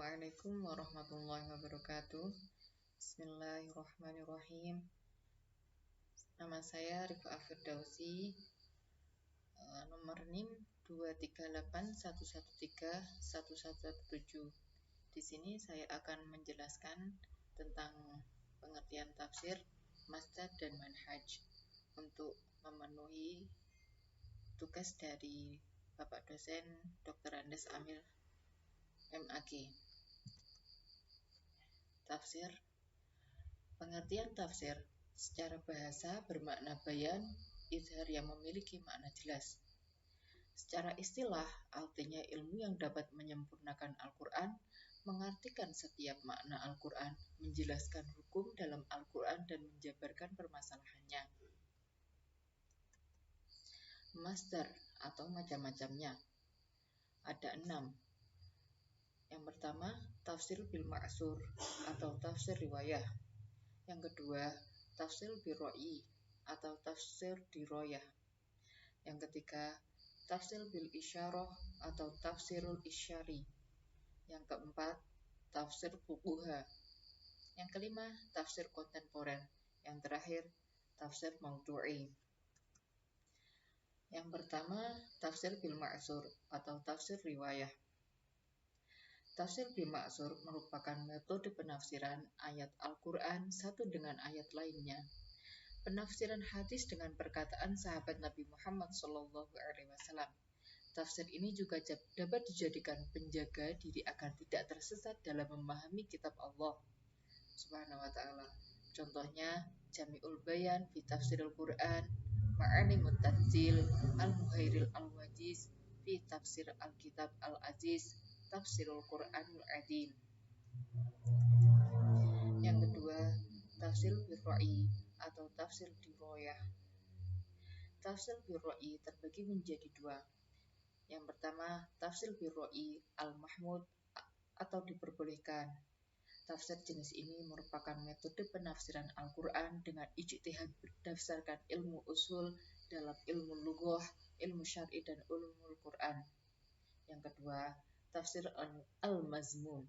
Assalamualaikum warahmatullahi wabarakatuh. Bismillahirrahmanirrahim. Nama saya Rifa Firdausi, nomor NIM 238113117. Di sini saya akan menjelaskan tentang pengertian tafsir, masdar dan manhaj untuk memenuhi tugas dari Bapak dosen Dr. Andes Amil MAG. Tafsir. Pengertian tafsir secara bahasa bermakna bayan, izhar yang memiliki makna jelas. Secara istilah, artinya ilmu yang dapat menyempurnakan Al-Quran, mengartikan setiap makna Al-Quran, menjelaskan hukum dalam Al-Quran dan menjabarkan permasalahannya. Masdar atau macam-macamnya ada 6. Yang pertama, tafsir bil ma'sur atau tafsir riwayah. Yang kedua, tafsir bil ra'i atau tafsir diroyah. Yang ketiga, tafsir bil isyarah atau tafsirul isyari. Yang keempat, tafsir fuqaha. Yang kelima, tafsir kontemporer. Yang terakhir, tafsir maudhu'i. Yang pertama, tafsir bil ma'sur atau tafsir riwayah. Tafsir bil ma'sur merupakan metode penafsiran ayat Al-Quran satu dengan ayat lainnya. Penafsiran hadis dengan perkataan sahabat Nabi Muhammad SAW. Tafsir ini juga dapat dijadikan penjaga diri agar tidak tersesat dalam memahami kitab Allah Subhanahu wa Ta'ala. Contohnya, Jami'ul Bayan fi Tafsirul Quran, Ma'alimut Tanzil, Al-Muhairil Al-Wajiz fi Tafsir Al-Kitab Al-Aziz, Tafsirul Quranul Azim. Yang kedua, tafsir bil ra'i atau tafsir diroyah. Tafsir bil ra'i terbagi menjadi 2. Yang pertama, tafsir bil ra'i al-mahmud atau diperbolehkan. Tafsir jenis ini merupakan metode penafsiran Al-Quran dengan ijtihad berdasarkan ilmu usul dalam ilmu lughah, ilmu syar'i dan ulumul Quran. Yang kedua, tafsir al-mazmum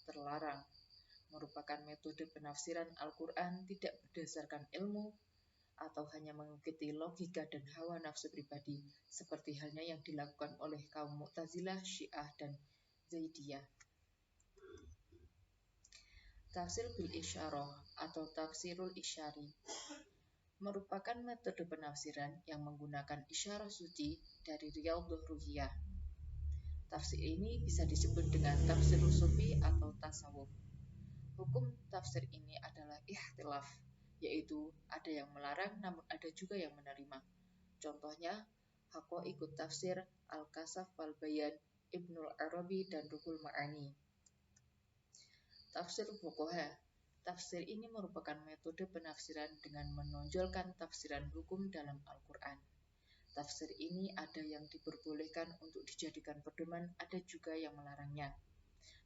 terlarang, merupakan metode penafsiran Al-Quran tidak berdasarkan ilmu atau hanya mengikuti logika dan hawa nafsu pribadi, seperti halnya yang dilakukan oleh kaum Mu'tazilah, Syiah, dan Zaidiyah. Tafsir bil isyarah atau tafsirul isyari merupakan metode penafsiran yang menggunakan isyarah suci dari Riyadhur Ruhiyah. Tafsir ini bisa disebut dengan tafsir sufi atau tasawuf. Hukum tafsir ini adalah ikhtilaf, yaitu ada yang melarang namun ada juga yang menerima. Contohnya, Haqaiqut Tafsir, Al-Kasaf wal Bayan, Ibnul Arabi dan Ruhul Ma'ani. Tafsir fuqaha. Tafsir ini merupakan metode penafsiran dengan menonjolkan tafsiran hukum dalam Al-Quran. Tafsir ini ada yang diperbolehkan untuk dijadikan pedoman, ada juga yang melarangnya.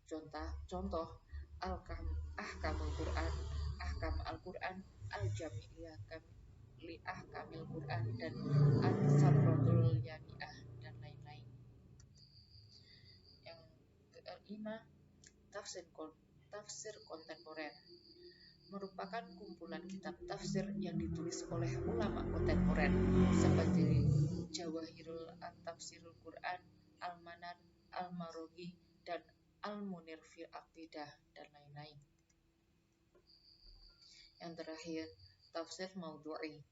Contoh Ahkamul Quran, Ahkam Al-Quran, Al-Jami'iyah li Ahkamil Quran, dan Al-Sarratul Yami'ah, dan lain-lain. Yang kelima, tafsir kontemporer merupakan kumpulan kitab tafsir yang ditulis oleh ulama kontemporer seperti Jawahirul Tafsirul Quran, Al-Manar, Al-Marughi, dan Al-Munir fil Aqidah, dan lain-lain. Yang terakhir, tafsir maudhu'i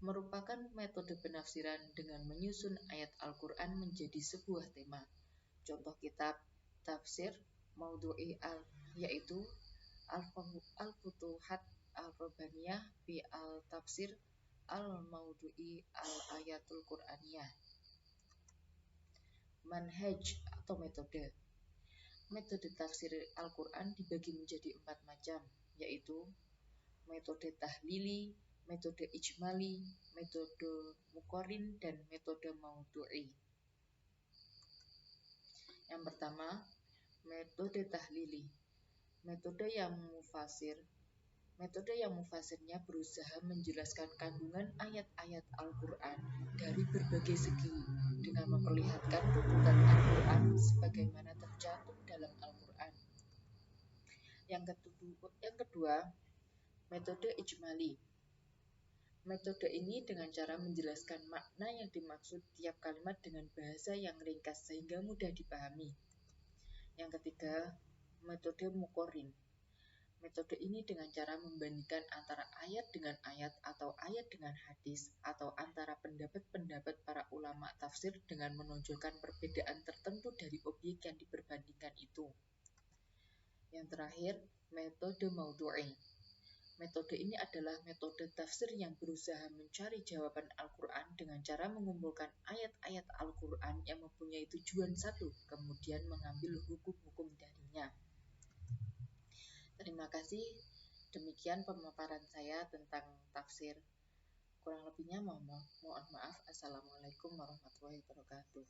merupakan metode penafsiran dengan menyusun ayat Al-Quran menjadi sebuah tema. Contoh kitab tafsir maudhu'i yaitu Al-Futuhat Al-Rabbaniyah fi Al-Tafsir Al-Maudhu'i Al-Ayatul Quraniyah. Manhaj atau metode. Metode tafsir Al-Quran dibagi menjadi 4 macam, yaitu metode tahlili, metode ijmali, metode muqarrin, dan metode maudhu'i. Yang pertama, metode tahlili. Metode yang mufasirnya berusaha menjelaskan kandungan ayat-ayat Al-Quran dari berbagai segi dengan memperlihatkan tuntutan Al-Quran sebagaimana tercantum dalam Al-Quran. Yang kedua, metode ijmali. Metode ini dengan cara menjelaskan makna yang dimaksud tiap kalimat dengan bahasa yang ringkas sehingga mudah dipahami. Yang ketiga, metode muqorrin. Metode ini dengan cara membandingkan antara ayat dengan ayat atau ayat dengan hadis atau antara pendapat-pendapat para ulama tafsir dengan menonjolkan perbedaan tertentu dari objek yang diperbandingkan itu. Yang terakhir, metode maudhu'i. Metode ini adalah metode tafsir yang berusaha mencari jawaban Al-Quran dengan cara mengumpulkan ayat-ayat Al-Quran yang mempunyai tujuan satu, kemudian mengambil hukum-hukum darinya. Terima kasih. Demikian pemaparan saya tentang tafsir. Kurang lebihnya mohon maaf. Assalamualaikum warahmatullahi wabarakatuh.